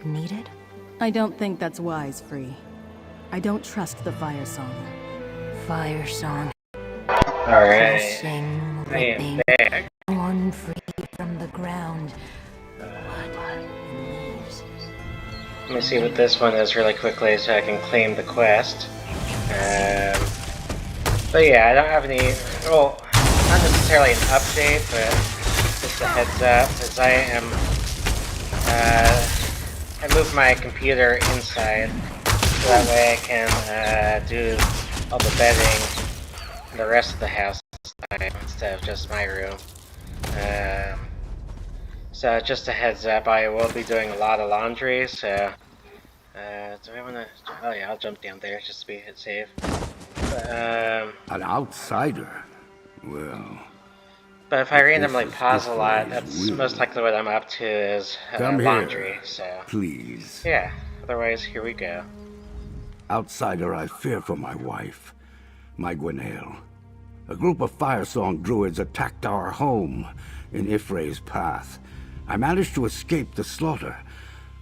needed? I don't think that's wise, Free. I don't trust the Fire Song. Fire song, Alright, pulsing, I am ripping, back. torn free from the ground. Blood and leaves. Let me see what this one is really quickly so I can claim the quest. But yeah, I don't have any, well, not necessarily an update, but just a heads up, as I moved my computer inside, so that way I can do all the bedding in the rest of the house instead of just my room. So just a heads up, I will be doing a lot of laundry, so do I want to? Oh yeah, I'll jump down there just to be safe. An outsider? Well... But if I randomly this is pause a lot, Ifray's that's will. most likely what I'm up to is Come laundry, here, so... please. Yeah, otherwise, here we go. Outsider, I fear for my wife, my Gwenaël. A group of Firesong druids attacked our home in Ifray's path. I managed to escape the slaughter,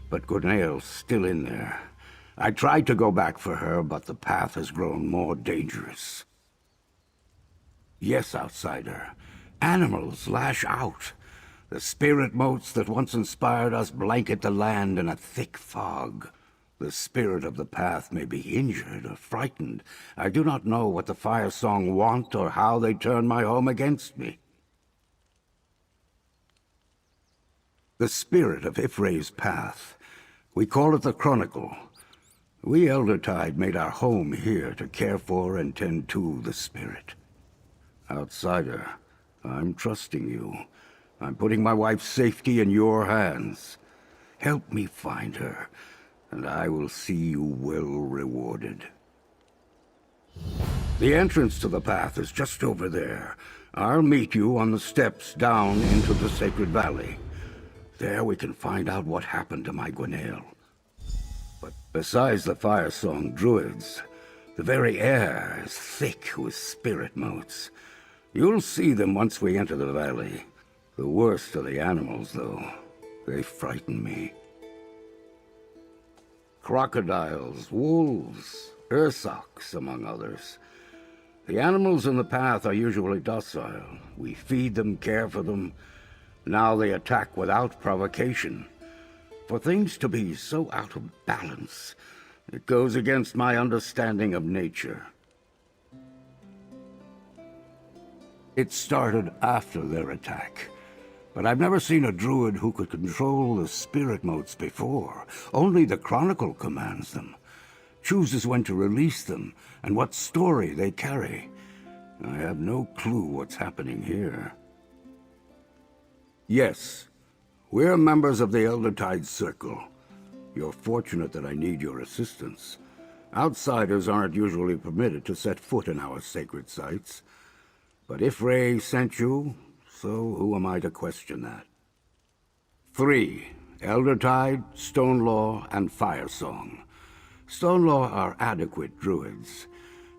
but Gwenaël's still in there. I tried to go back for her, but the path has grown more dangerous. Yes, Outsider. Animals lash out. The spirit motes that once inspired us blanket the land in a thick fog. The spirit of the path may be injured or frightened. I do not know what the Firesong want or how they turn my home against me. The spirit of Ifray's path. We call it the Chronicle. We Eldertide made our home here to care for and tend to the spirit. Outsider, I'm trusting you. I'm putting my wife's safety in your hands. Help me find her, and I will see you well rewarded. The entrance to the path is just over there. I'll meet you on the steps down into the Sacred Valley. There we can find out what happened to my Gwenaël. But besides the Firesong druids, the very air is thick with spirit motes. You'll see them once we enter the valley. The worst are the animals, though. They frighten me. Crocodiles, wolves, ursoks, among others. The animals in the path are usually docile. We feed them, care for them. Now they attack without provocation. For things to be so out of balance, it goes against my understanding of nature. It started after their attack. But I've never seen a druid who could control the spirit motes before. Only the Chronicle commands them, chooses when to release them, and what story they carry. I have no clue what's happening here. Yes, we're members of the Eldertide Circle. You're fortunate that I need your assistance. Outsiders aren't usually permitted to set foot in our sacred sites. But Ifray sent you, so who am I to question that? 3. Eldertide, Stonelaw, and Firesong. Stonelaw are adequate druids,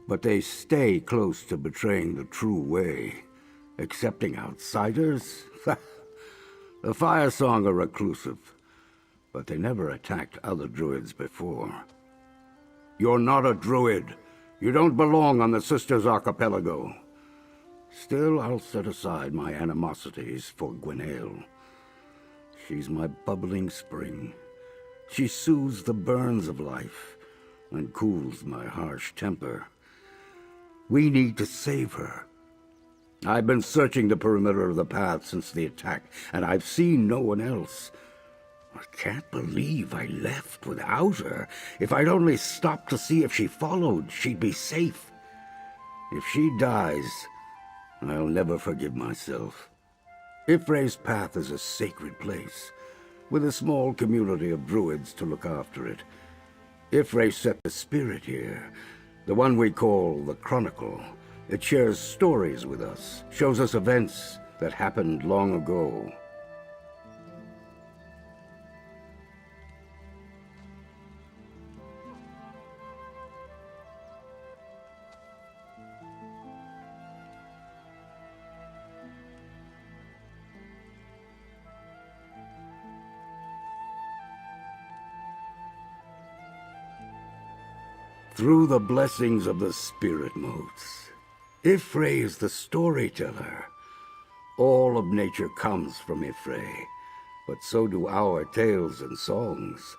but they stay close to betraying the true way. Accepting outsiders? The Firesong are reclusive, but they never attacked other druids before. You're not a druid. You don't belong on the Sisters Archipelago. Still, I'll set aside my animosities for Gwenaël. She's my bubbling spring. She soothes the burns of life and cools my harsh temper. We need to save her. I've been searching the perimeter of the path since the attack, and I've seen no one else. I can't believe I left without her. If I'd only stopped to see if she followed, she'd be safe. If she dies, I'll never forgive myself. Ifray's path is a sacred place, with a small community of druids to look after it. Ifray set the spirit here, the one we call the Chronicle. It shares stories with us, shows us events that happened long ago. through the blessings of the spirit motes. Ifrei is the storyteller. All of nature comes from Ifrei, but so do our tales and songs.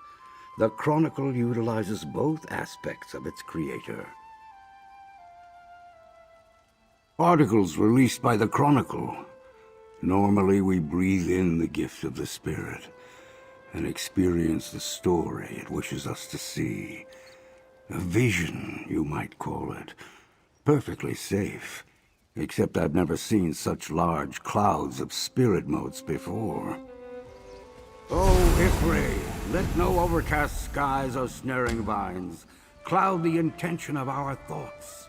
The Chronicle utilizes both aspects of its creator. Articles released by the Chronicle. Normally we breathe in the gift of the spirit and experience the story it wishes us to see. A vision, you might call it. Perfectly safe. Except I've never seen such large clouds of spirit motes before. Oh, Ifrei, let no overcast skies or snaring vines cloud the intention of our thoughts.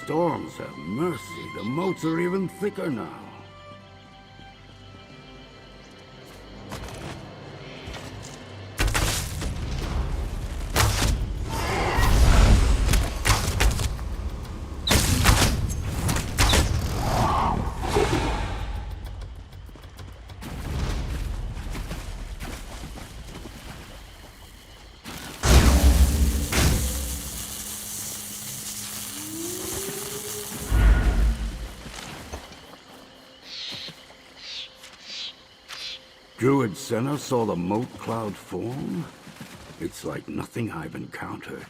Storms have mercy. The motes are even thicker now. Druid Senna saw the mote cloud form? It's like nothing I've encountered.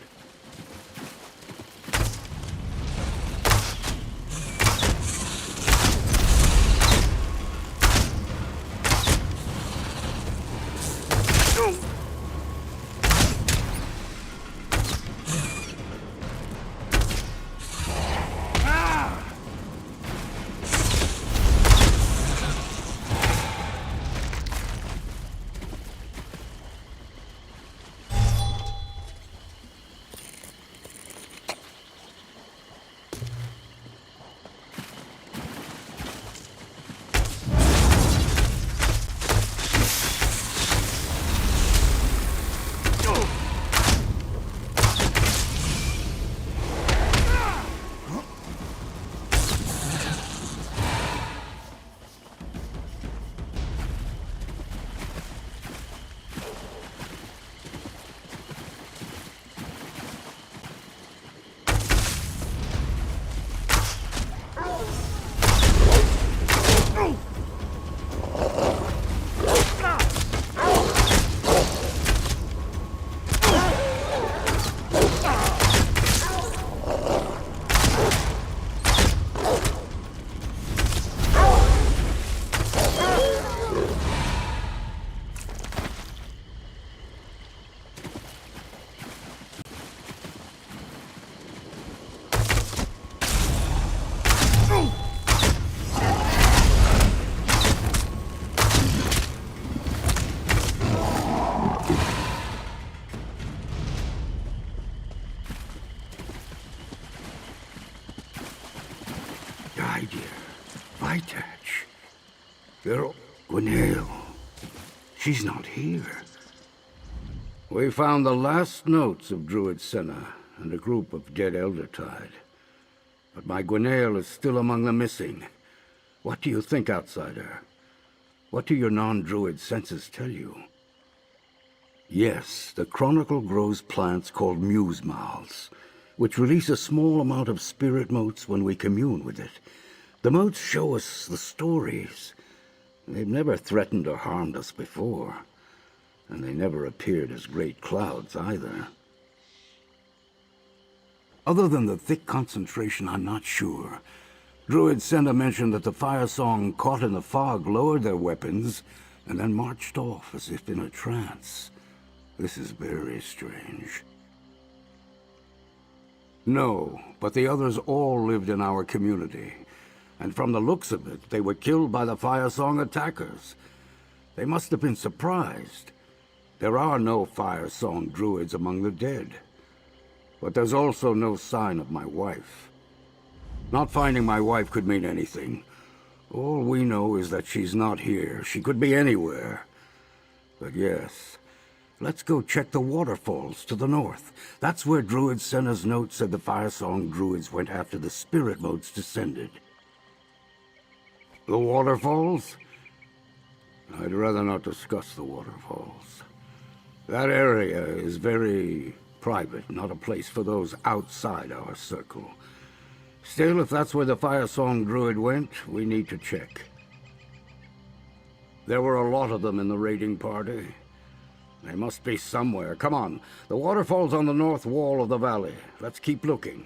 Vitach. Gwennael. She's not here. We found the last notes of Druid Senna and a group of dead Eldertide. But my Gwenaël is still among the missing. What do you think, outsider? What do your non-druid senses tell you? Yes, the Chronicle grows plants called Muse-Mouths, which release a small amount of spirit motes when we commune with it. The motes show us the stories. They've never threatened or harmed us before, and they never appeared as great clouds either. Other than the thick concentration, I'm not sure. Druid Senna mentioned that the Fire Song caught in the fog lowered their weapons and then marched off as if in a trance. This is very strange. No, but the others all lived in our community. And from the looks of it, they were killed by the Fire Song attackers. They must have been surprised. There are no Fire Song druids among the dead. But there's also no sign of my wife. Not finding my wife could mean anything. All we know is that she's not here. She could be anywhere. But yes, let's go check the waterfalls to the north. That's where Druid Senna's note said the Fire Song druids went after the spirit motes descended. The waterfalls? I'd rather not discuss the waterfalls. That area is very private, not a place for those outside our circle. Still, if that's where the Fire Song druid went, we need to check. There were a lot of them in the raiding party. They must be somewhere. Come on, the waterfall's on the north wall of the valley. Let's keep looking.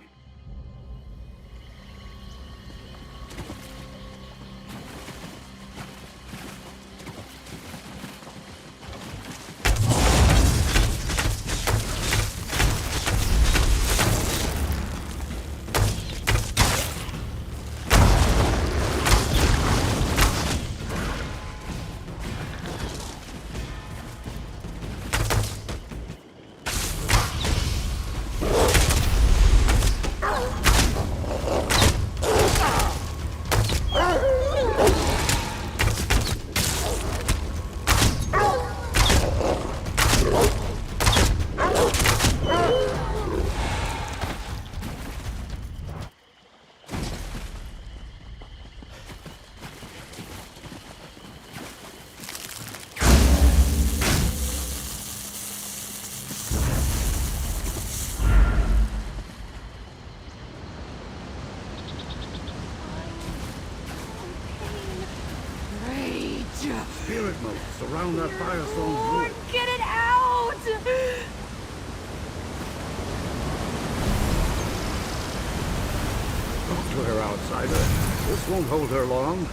Spirit motes surround that Fire Song druid. Get it out! Talk to her, outsider. This won't hold her long.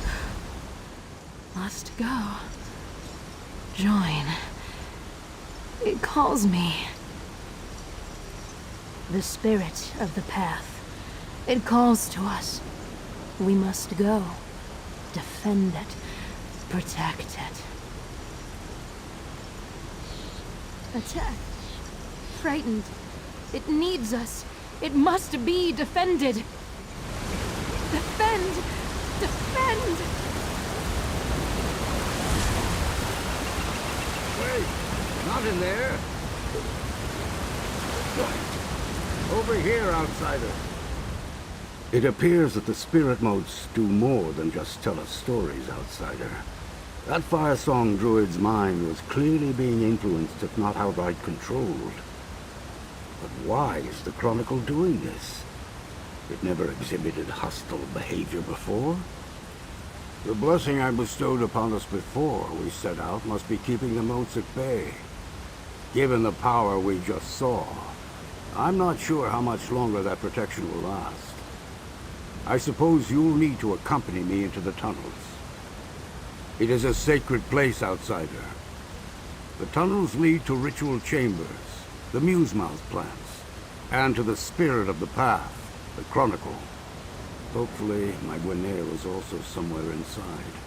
Must go. Join. It calls me. The spirit of the path. It calls to us. We must go. Defend it. Protect it. Attacked. Frightened. It needs us. It must be defended. Defend! Defend! Wait! Not in there! Over here, outsider. It appears that the spirit motes do more than just tell us stories, outsider. That Fire Song druid's mind was clearly being influenced, if not outright controlled. But why is the Chronicle doing this? It never exhibited hostile behavior before. The blessing I bestowed upon us before we set out must be keeping the motes at bay. Given the power we just saw, I'm not sure how much longer that protection will last. I suppose you'll need to accompany me into the tunnels. It is a sacred place, outsider. The tunnels lead to ritual chambers, the Muse-Mouth plants, and to the spirit of the path, the Chronicle. Hopefully, my Gwenaël is also somewhere inside.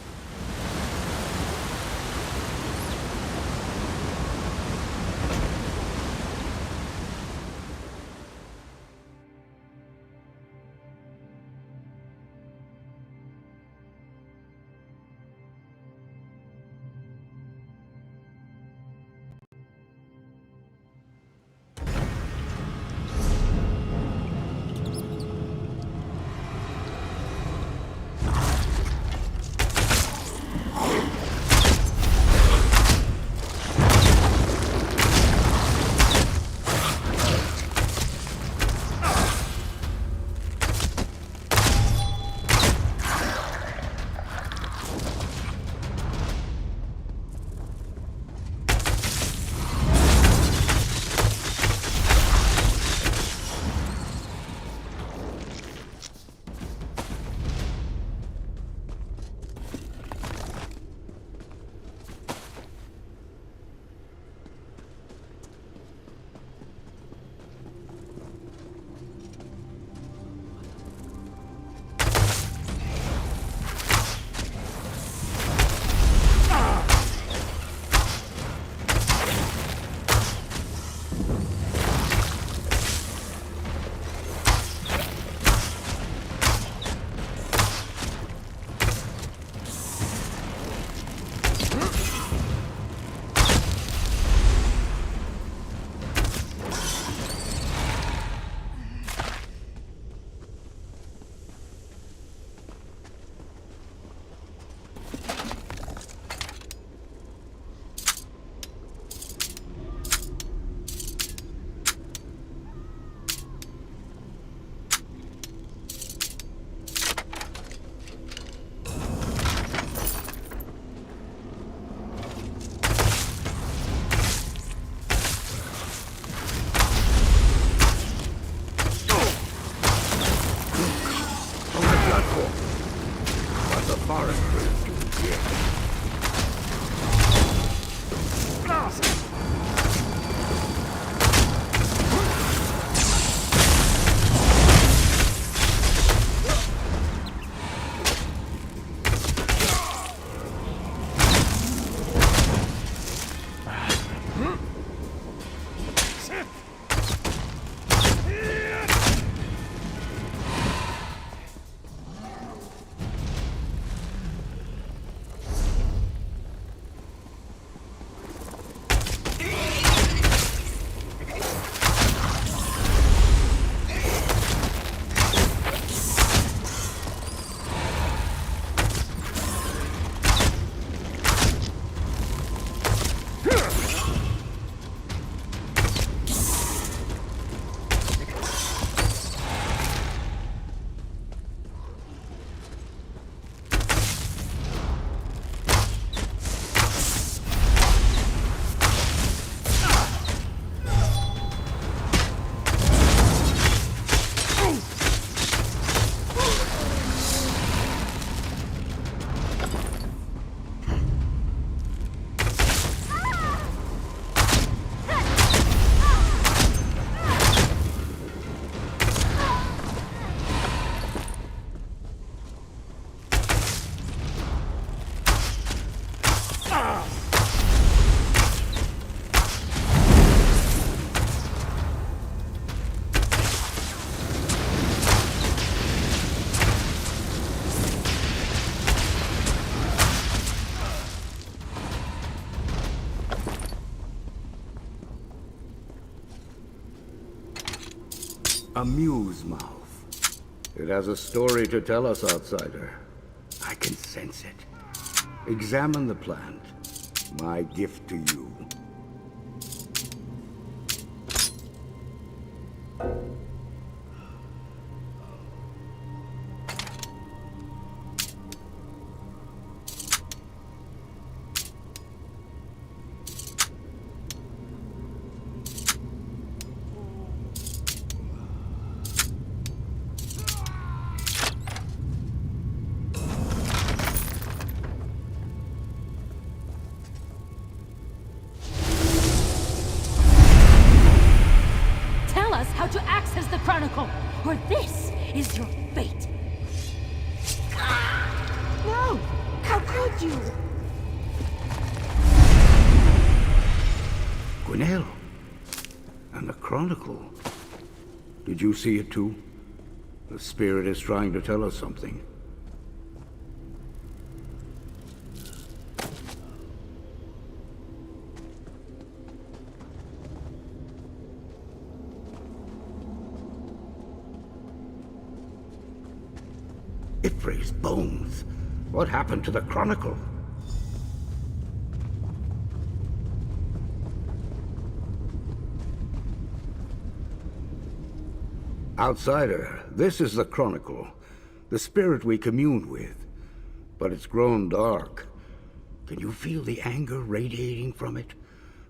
A muse mouth. It has a story to tell us, outsider. I can sense it. Examine the plant. My gift to you. Tell us how to access the Chronicle, or this is your fate. No! How could you? Gwinnell. And the Chronicle. Did you see it too? The spirit is trying to tell us something. Ifre's bones. What happened to the Chronicle? Outsider, this is the Chronicle. The spirit we communed with. But it's grown dark. Can you feel the anger radiating from it?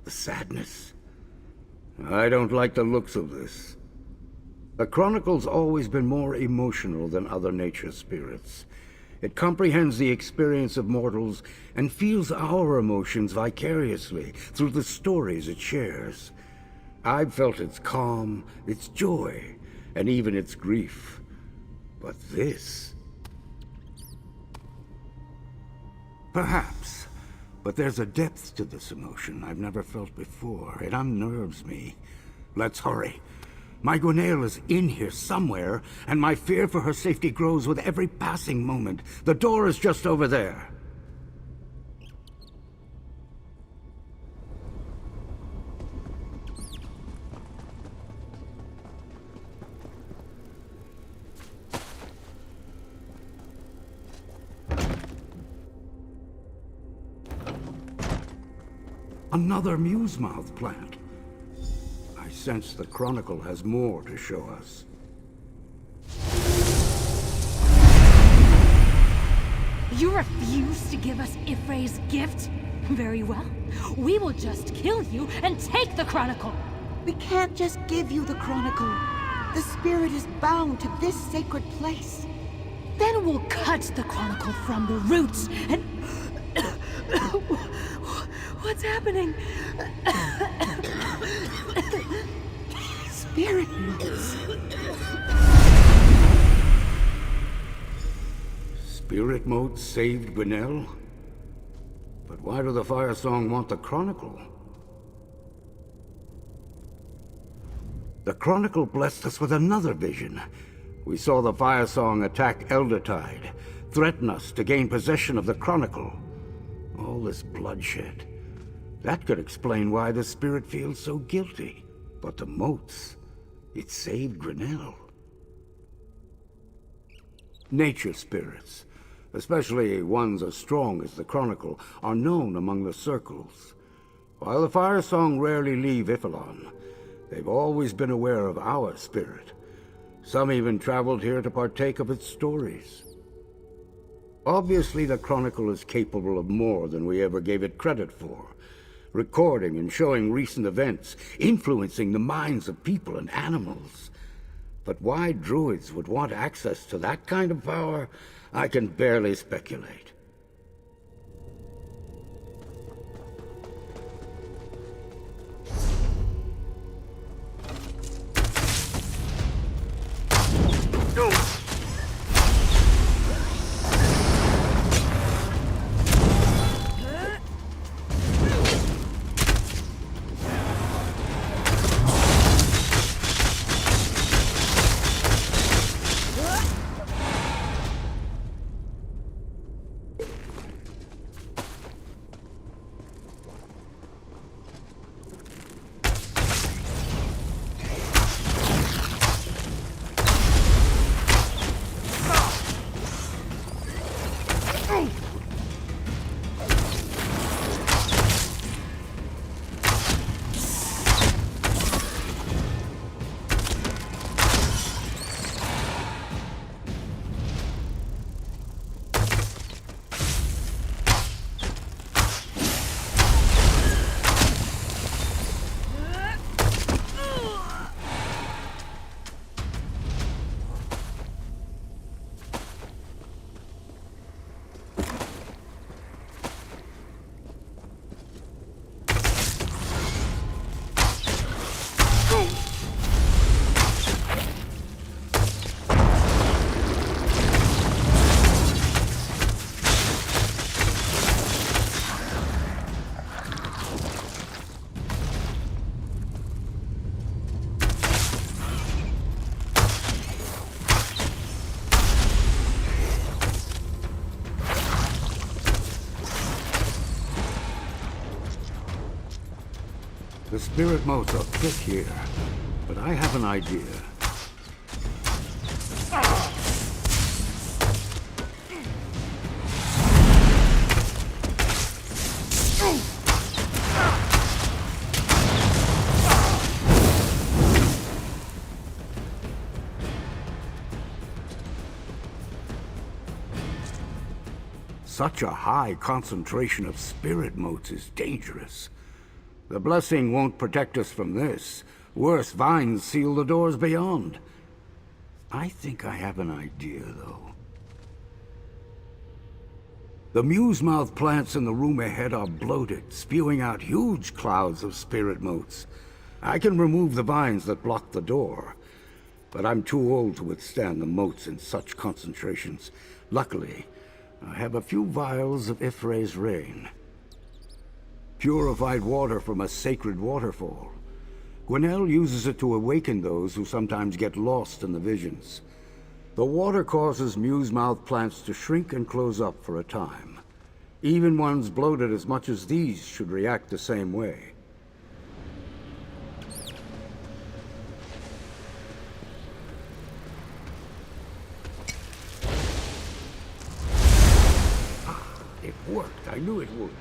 The sadness? I don't like the looks of this. The Chronicle's always been more emotional than other nature spirits. It comprehends the experience of mortals and feels our emotions vicariously through the stories it shares. I've felt its calm, its joy, and even its grief. But this... Perhaps. But there's a depth to this emotion I've never felt before. It unnerves me. Let's hurry. My Gwinnell is in here somewhere, and my fear for her safety grows with every passing moment. The door is just over there. Another Musemouth plant. I sense the Chronicle has more to show us. You refuse to give us Ifre's gift? Very well. We will just kill you and take the Chronicle. We can't just give you the Chronicle. The spirit is bound to this sacred place. Then we'll cut the Chronicle from the roots and... What's happening? Spirit motes. Spirit motes saved Gwinnell? But why do the Fire Song want the Chronicle? The Chronicle blessed us with another vision. We saw the Fire Song attack Eldertide, threaten us to gain possession of the Chronicle. All this bloodshed. That could explain why the spirit feels so guilty. But the motes, it saved Gwinnell. Nature spirits, especially ones as strong as the Chronicle, are known among the circles. While the Fire Song rarely leave Ifilon, they've always been aware of our spirit. Some even traveled here to partake of its stories. Obviously, the Chronicle is capable of more than we ever gave it credit for. Recording and showing recent events, influencing the minds of people and animals. But why druids would want access to that kind of power, I can barely speculate. spirit motes are thick here, but I have an idea. Such a high concentration of spirit motes is dangerous. The blessing won't protect us from this. Worse, vines seal the doors beyond. I think I have an idea, though. The Musemouth plants in the room ahead are bloated, spewing out huge clouds of spirit motes. I can remove the vines that block the door, but I'm too old to withstand the motes in such concentrations. Luckily, I have a few vials of Ifre's rain. Purified water from a sacred waterfall. Gwenelle uses it to awaken those who sometimes get lost in the visions. The water causes Musemouth plants to shrink and close up for a time. Even ones bloated as much as these should react the same way. It worked. I knew it would.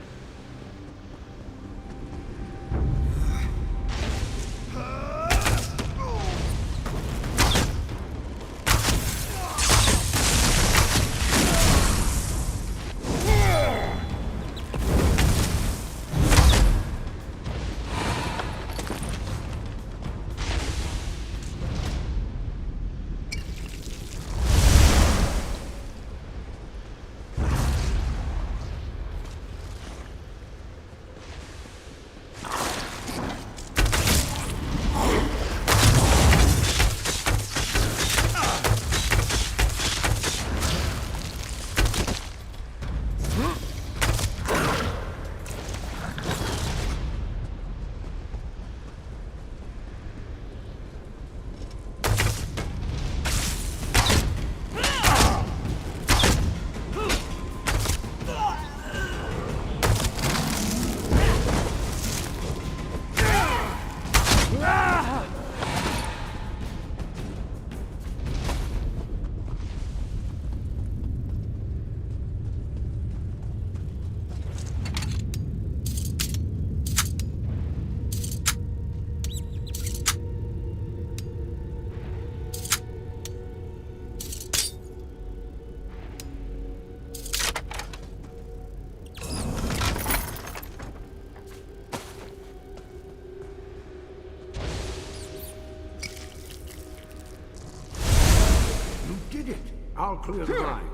I'll clear the lines.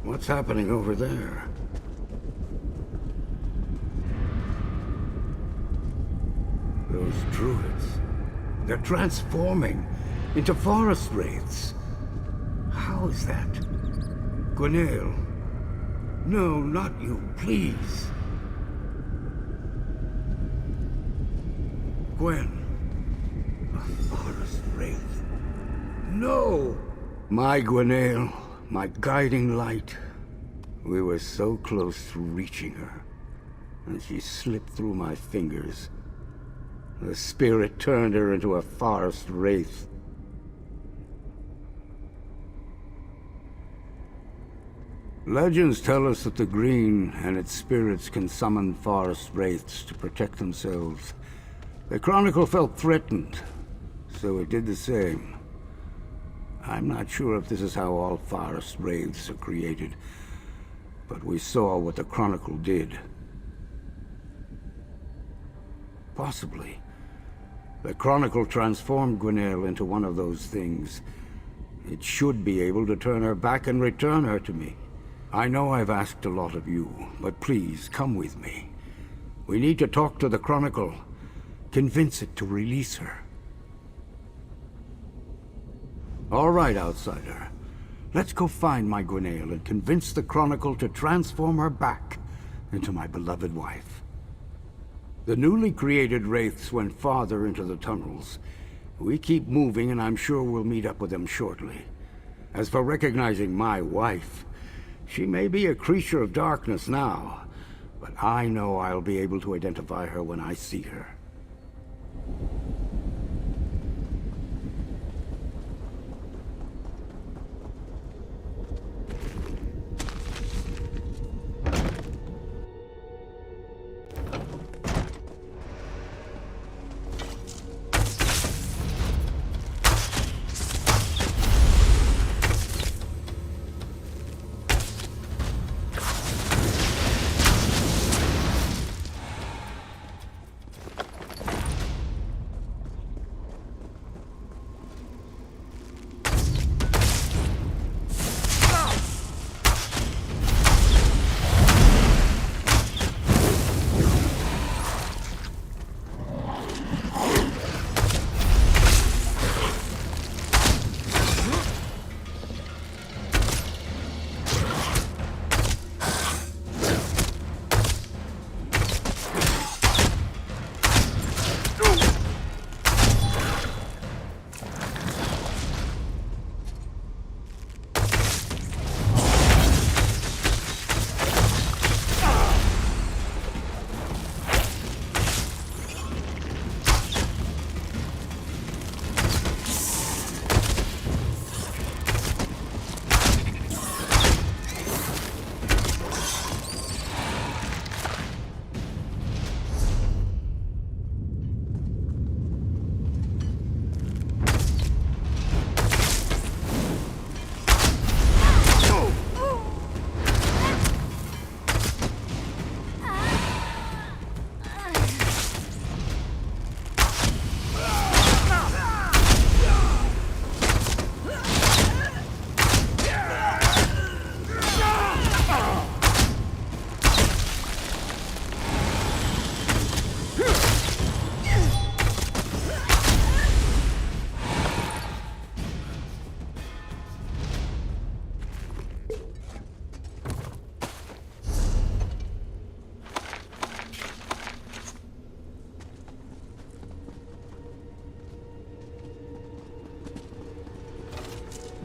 What's happening over there? Those druids. They're transforming into forest wraiths. How is that? Gwenelle. No, not you, please. Gwen. A forest wraith. No! My Gwenelle, my guiding light. We were so close to reaching her, and she slipped through my fingers. The spirit turned her into a forest wraith. Legends tell us that the Green and its spirits can summon forest wraiths to protect themselves. The Chronicle felt threatened, so it did the same. I'm not sure if this is how all forest wraiths are created, but we saw what the Chronicle did. Possibly. The Chronicle transformed Gwenaël into one of those things. It should be able to turn her back and return her to me. I know I've asked a lot of you, but please, come with me. We need to talk to the Chronicle. Convince it to release her. All right, outsider. Let's go find my Gwenaël and convince the Chronicle to transform her back into my beloved wife. The newly created Wraiths went farther into the tunnels. We keep moving, and I'm sure we'll meet up with them shortly. As for recognizing my wife, she may be a creature of darkness now, but I know I'll be able to identify her when I see her.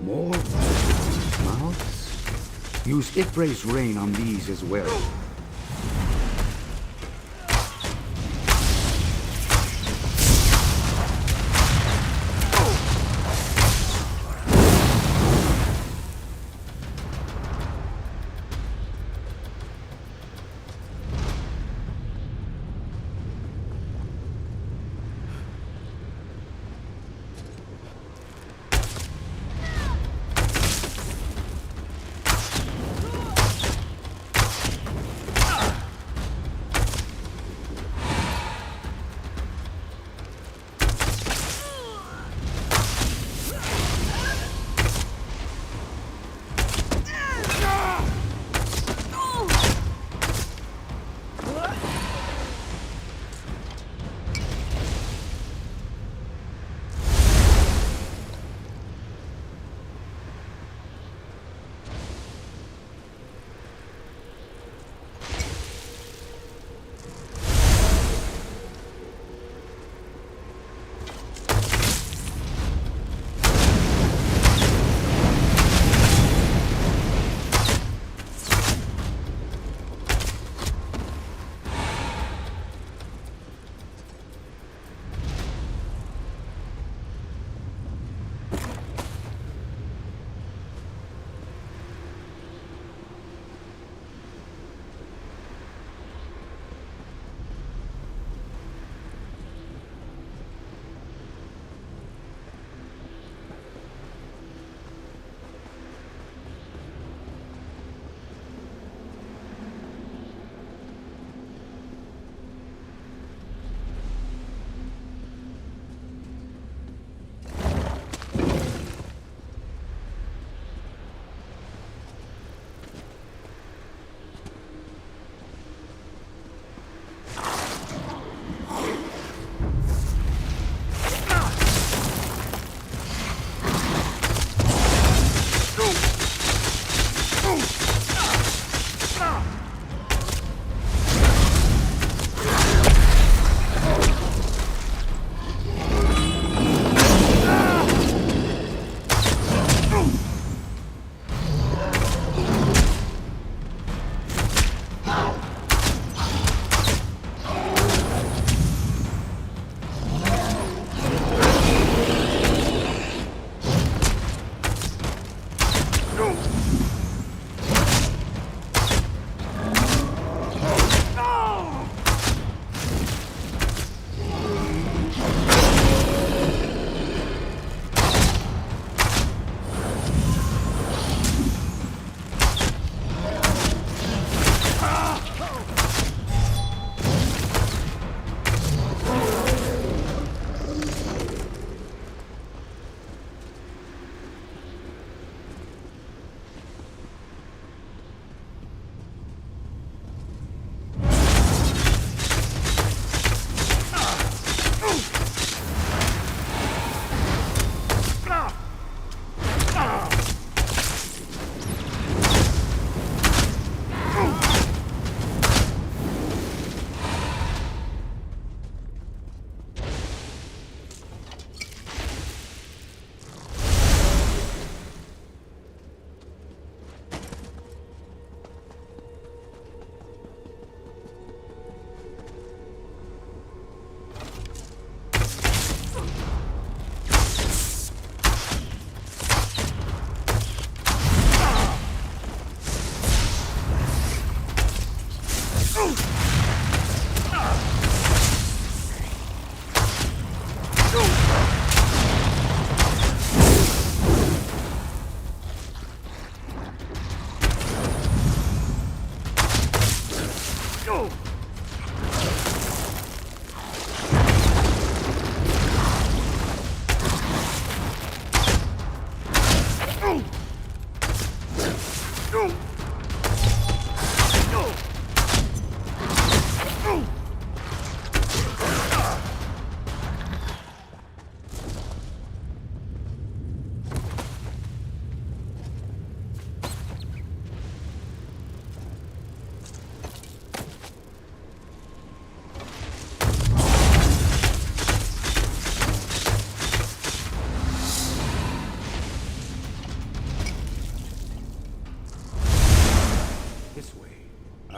More mouths? Use Ifre's rain on these as well.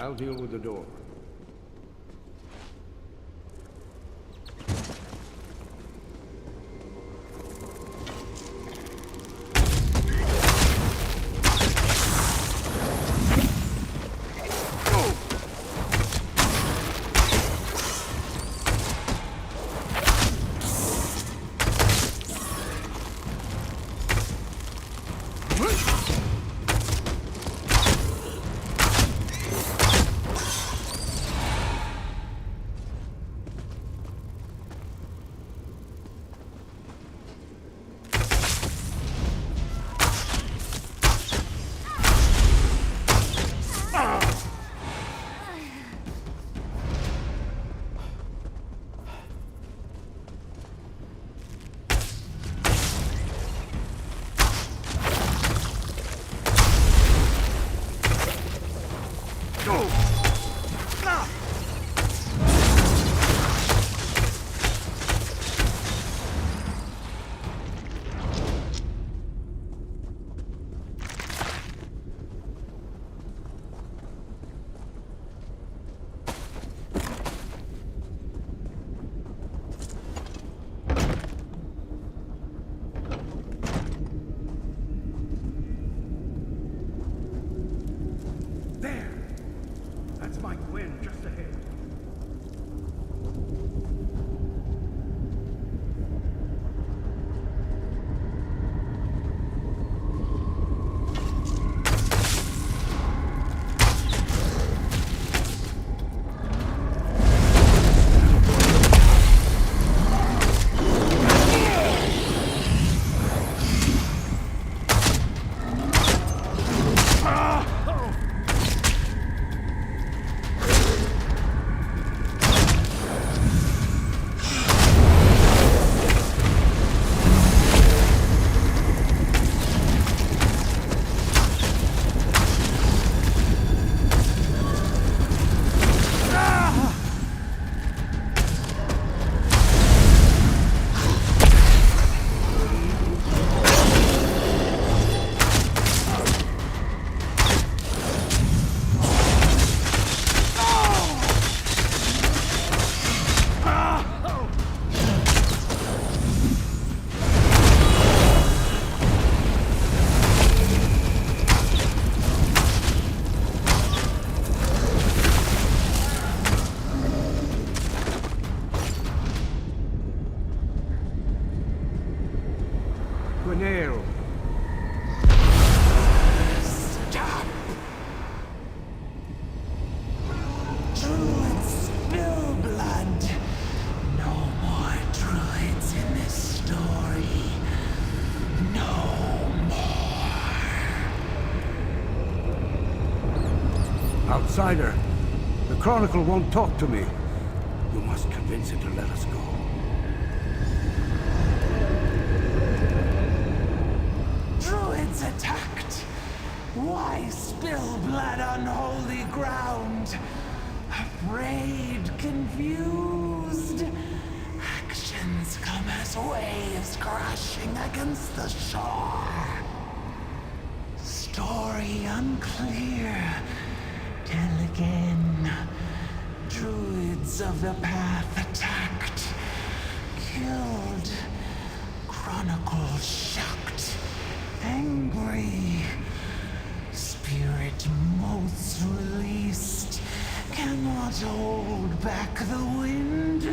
I'll deal with the door. Guinero. Stop! Druids spill blood. No more druids in this story. No more. Outsider, the Chronicle won't talk to me. You must convince it to let us go. Druids attacked. Why spill blood on holy ground? Afraid, confused. Actions come as waves crashing against the shore. Story unclear. Tell again. Druids of the path attacked. Killed. Chronicle shocked. Angry. Spirit motes released. Cannot hold back the wind.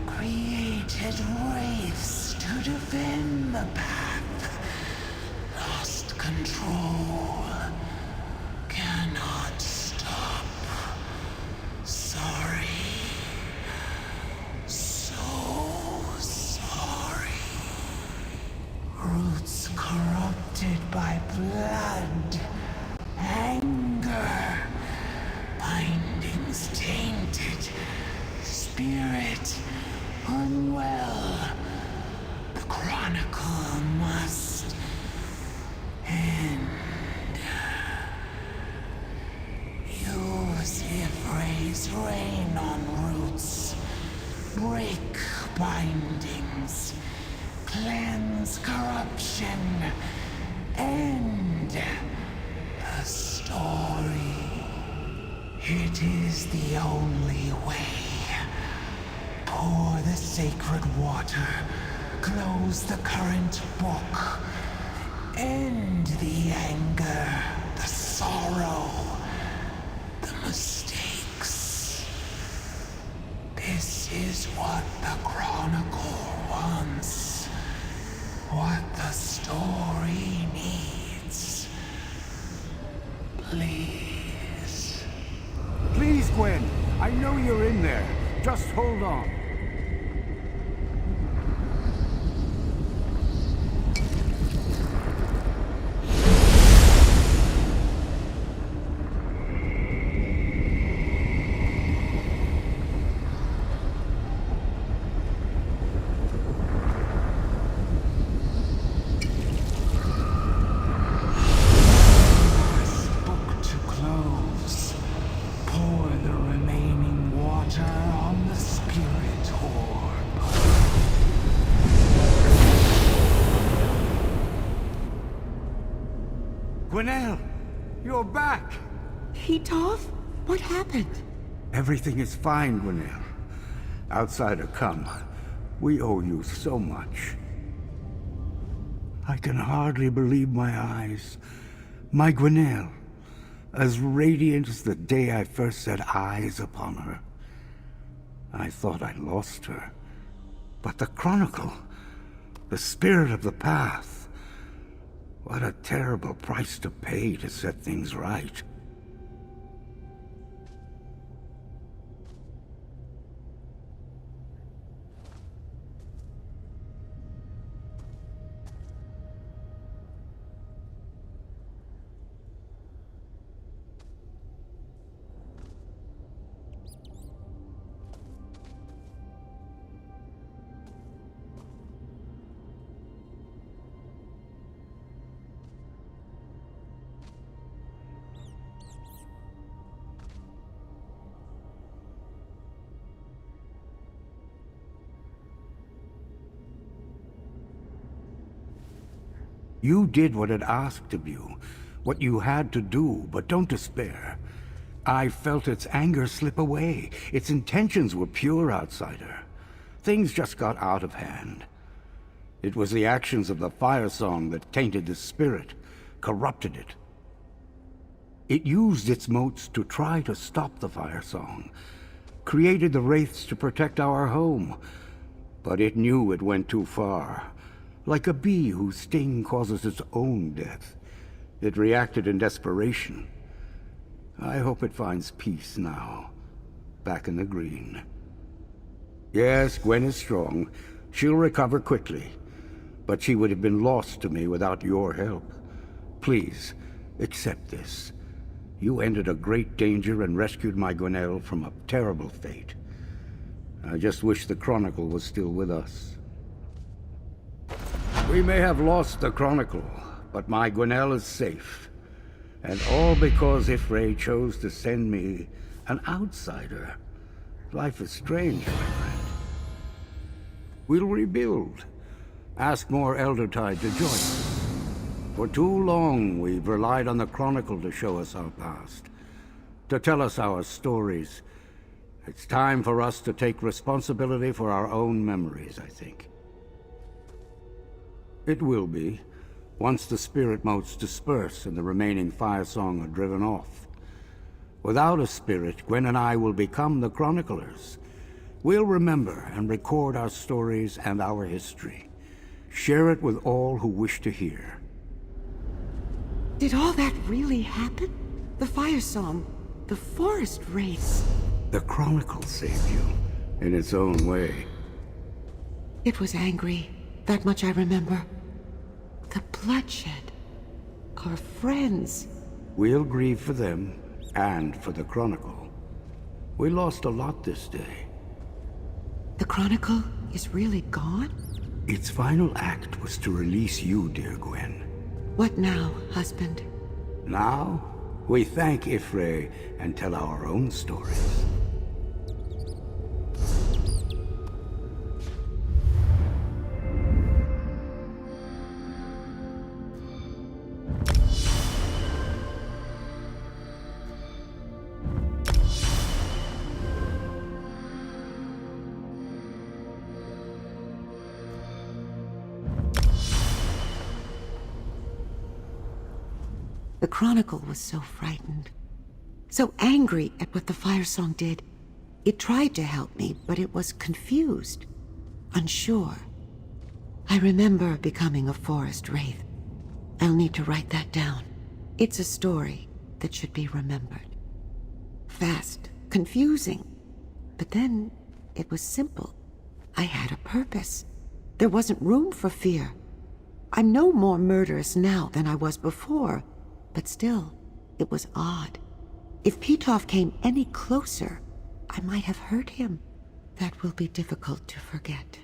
Created wraiths to defend the path. Lost control. Cannot stop. Sorry. So sorry. Roots corrupted by blood. Anger. Bindings tainted. Spirit unwell. The Chronicle must end. Use Ivre's rain on roots. Break bindings. Cleanse corruption. End the story. It is the only way. Pour the sacred water. Close the current book. End the anger, the sorrow, the mistakes. This is what the Chronicle wants. What the story needs. Please. Please, Gwen. I know you're in there. Just hold on. Book to close. Pour the remaining water on the spirit orb. Gwenelle, you're back. Hitov? What happened? Everything is fine, Gwenelle. Outsider, come. We owe you so much. I can hardly believe my eyes. My Gwenelle, as radiant as the day I first set eyes upon her. I thought I lost her. But the Chronicle, the spirit of the path, what a terrible price to pay to set things right. You did what it asked of you, what you had to do, but don't despair. I felt its anger slip away. Its intentions were pure, Outsider. Things just got out of hand. It was the actions of the Fire Song that tainted the spirit, corrupted it. It used its motes to try to stop the Fire Song, created the Wraiths to protect our home, but it knew it went too far. Like a bee whose sting causes its own death. It reacted in desperation. I hope it finds peace now, back in the green. Yes, Gwen is strong. She'll recover quickly. But she would have been lost to me without your help. Please, accept this. You ended a great danger and rescued my Gwenelle from a terrible fate. I just wish the Chronicle was still with us. We may have lost the Chronicle, but my Gwenelle is safe. And all because Y'ffre chose to send me an outsider. Life is strange, my friend. We'll rebuild. Ask more Eldertide to join us. For too long, we've relied on the Chronicle to show us our past, to tell us our stories. It's time for us to take responsibility for our own memories, I think. It will be, once the spirit motes disperse and the remaining Fire Song are driven off. Without a spirit, Gwen and I will become the Chroniclers. We'll remember and record our stories and our history. Share it with all who wish to hear. Did all that really happen? The Fire Song, the Forest Wraiths. The Chronicle saved you, in its own way. It was angry. That much I remember. The bloodshed. Our friends. We'll grieve for them, and for the Chronicle. We lost a lot this day. The Chronicle is really gone? Its final act was to release you, dear Gwen. What now, husband? Now, we thank Y'ffre and tell our own stories. The Chronicle was so frightened, so angry at what the Fire Song did. It tried to help me, but it was confused, unsure. I remember becoming a forest wraith. I'll need to write that down. It's a story that should be remembered. Fast, confusing, but then it was simple. I had a purpose. There wasn't room for fear. I'm no more murderous now than I was before, but still, it was odd. If Petov came any closer, I might have hurt him. That will be difficult to forget.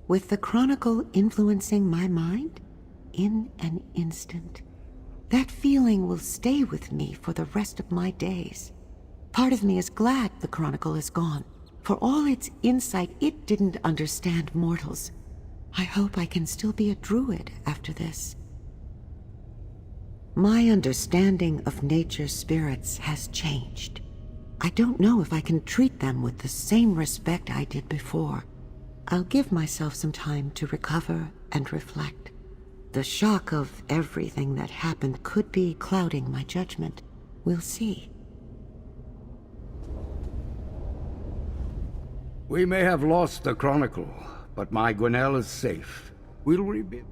With the Chronicle influencing my mind, in an instant, that feeling will stay with me for the rest of my days. Part of me is glad the Chronicle is gone. For all its insight, it didn't understand mortals. I hope I can still be a druid after this. My understanding of nature's spirits has changed. I don't know if I can treat them with the same respect I did before. I'll give myself some time to recover and reflect. The shock of everything that happened could be clouding my judgment. We'll see. We may have lost the Chronicle, but my Gwenelle is safe. We'll rebuild.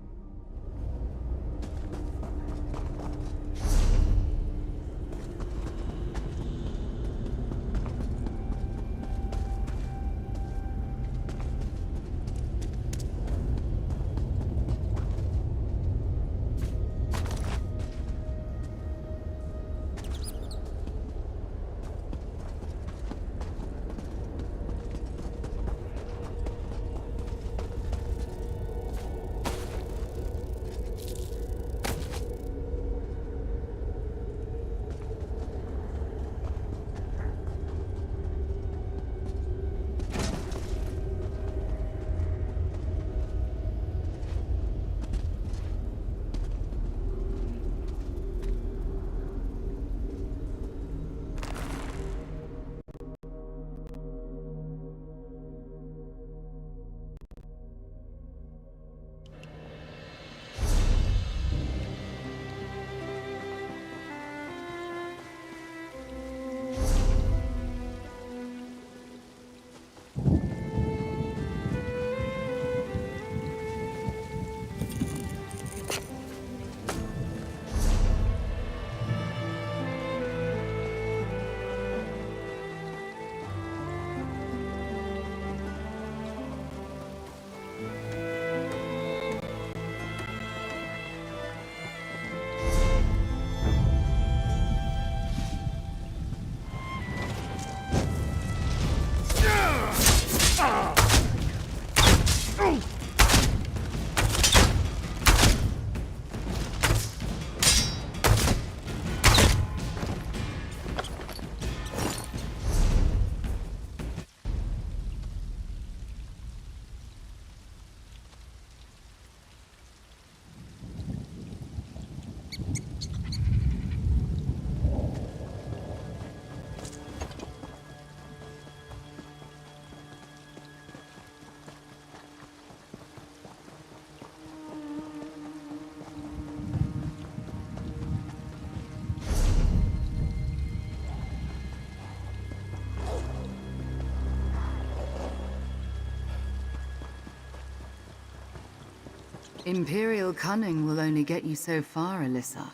Imperial cunning will only get you so far, Alyssa.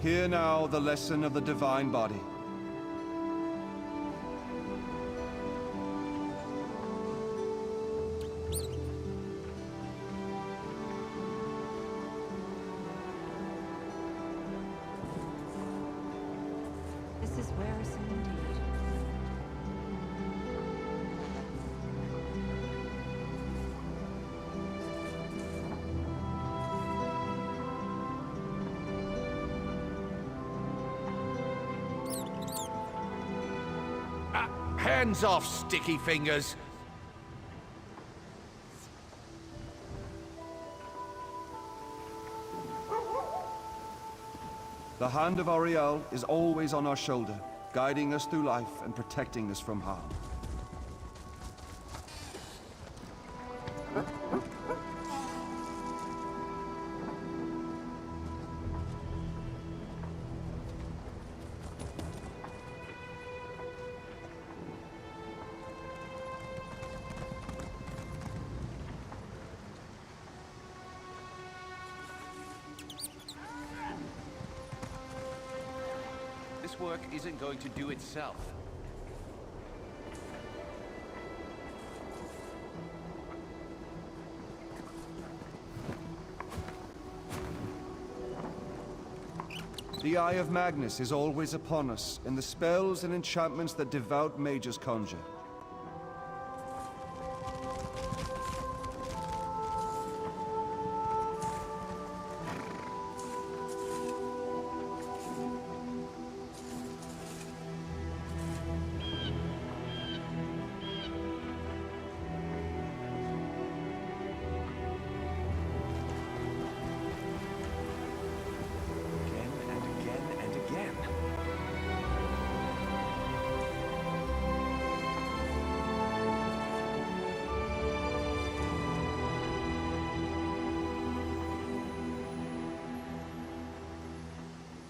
Hear now the lesson of the Divine Body. This is Warrison indeed. Hands off, sticky fingers! The hand of Auriel is always on our shoulder, guiding us through life and protecting us from harm. This work isn't going to do itself. The Eye of Magnus is always upon us, in the spells and enchantments that devout mages conjure.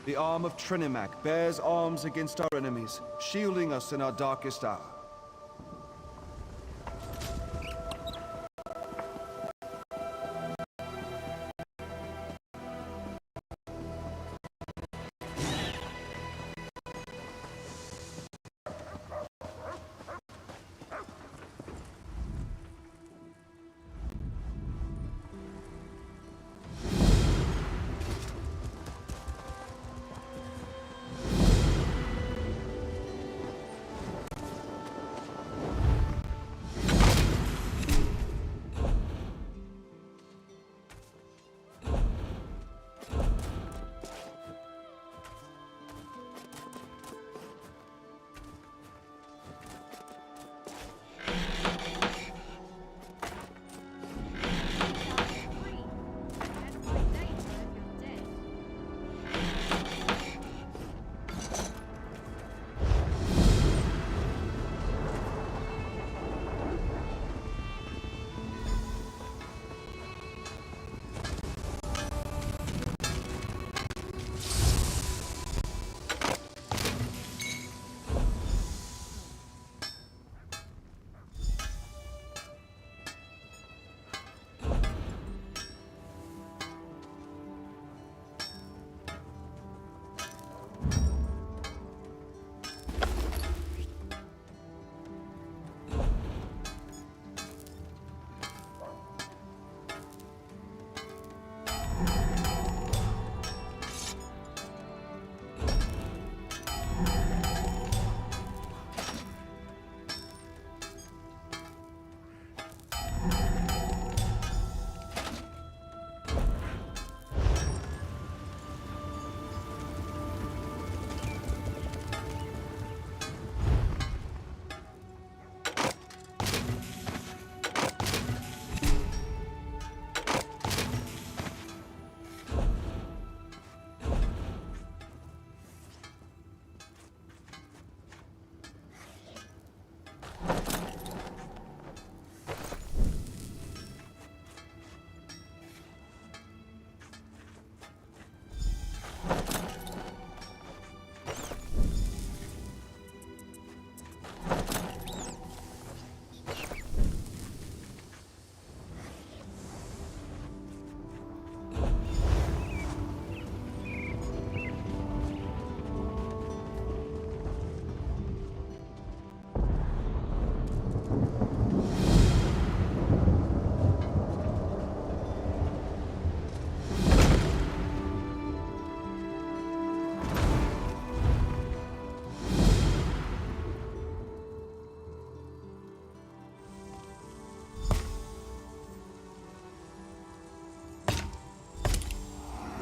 The arm of Trinimac bears arms against our enemies, shielding us in our darkest hour.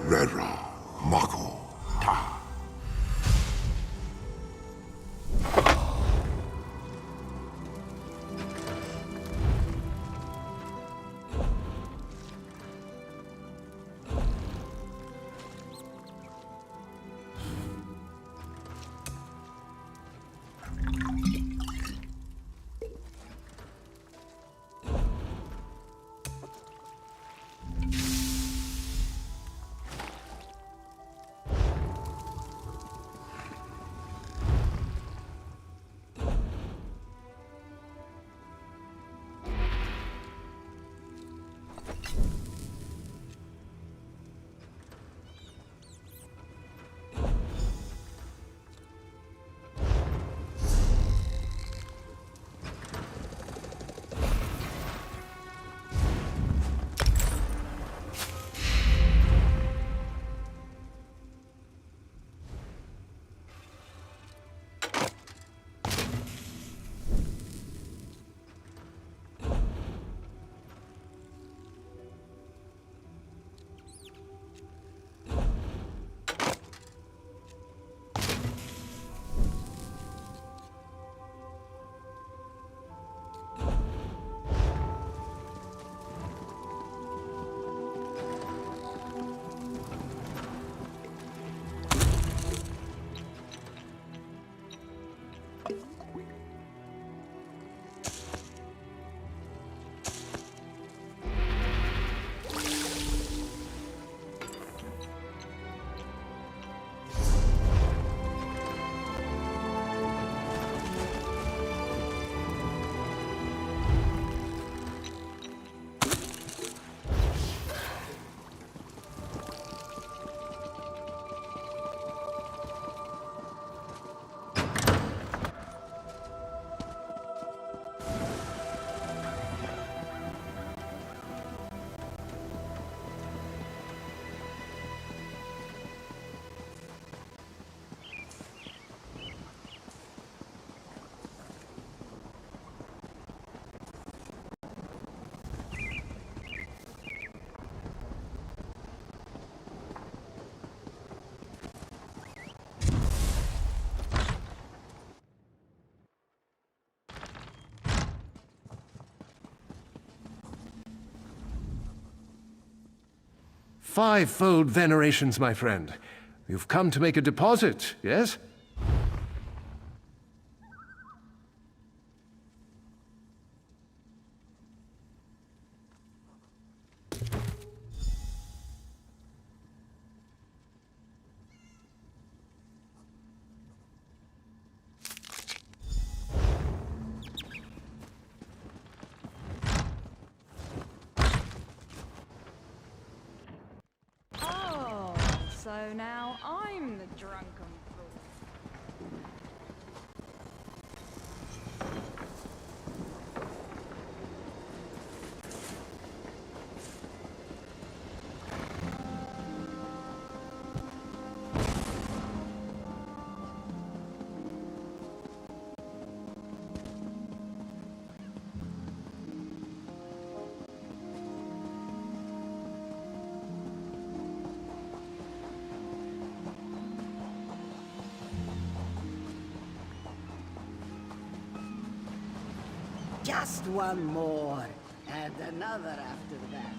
Redra, Mako, Ta. 5-fold venerations, my friend. You've come to make a deposit, yes? Oh, so now I'm the drunken fool. Just one more, and another after that.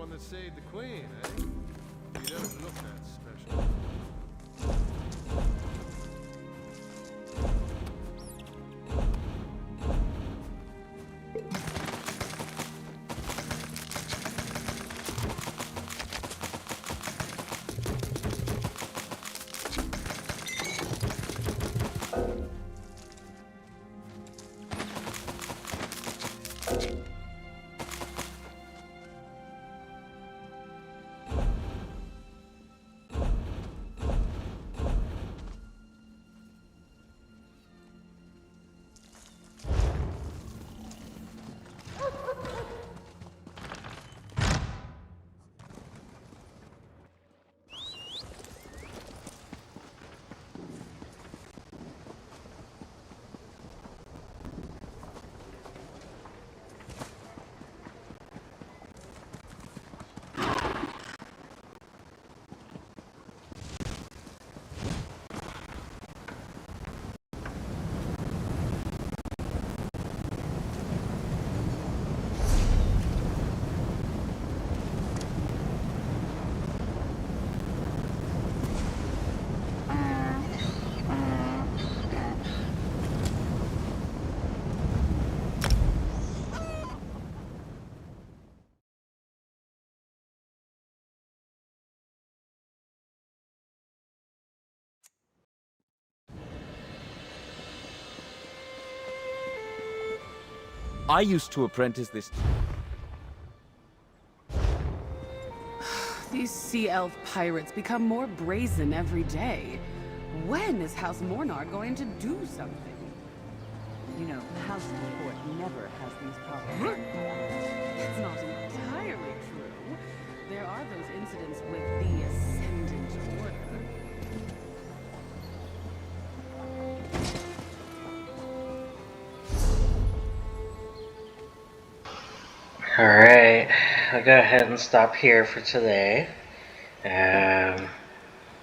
one that saved the queen, eh? You don't look that special. I used to apprentice this. These sea elf pirates become more brazen every day. When is House Mornar going to do something? You know, House Court never has these problems. It's not entirely true. There are those incidents with the Ascendant Order. Alright, I'll go ahead and stop here for today. Don't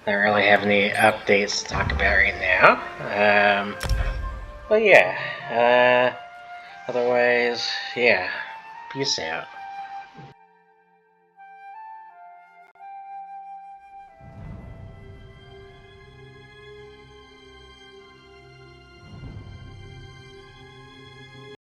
really have any updates to talk about right now. But yeah, otherwise, yeah, peace out.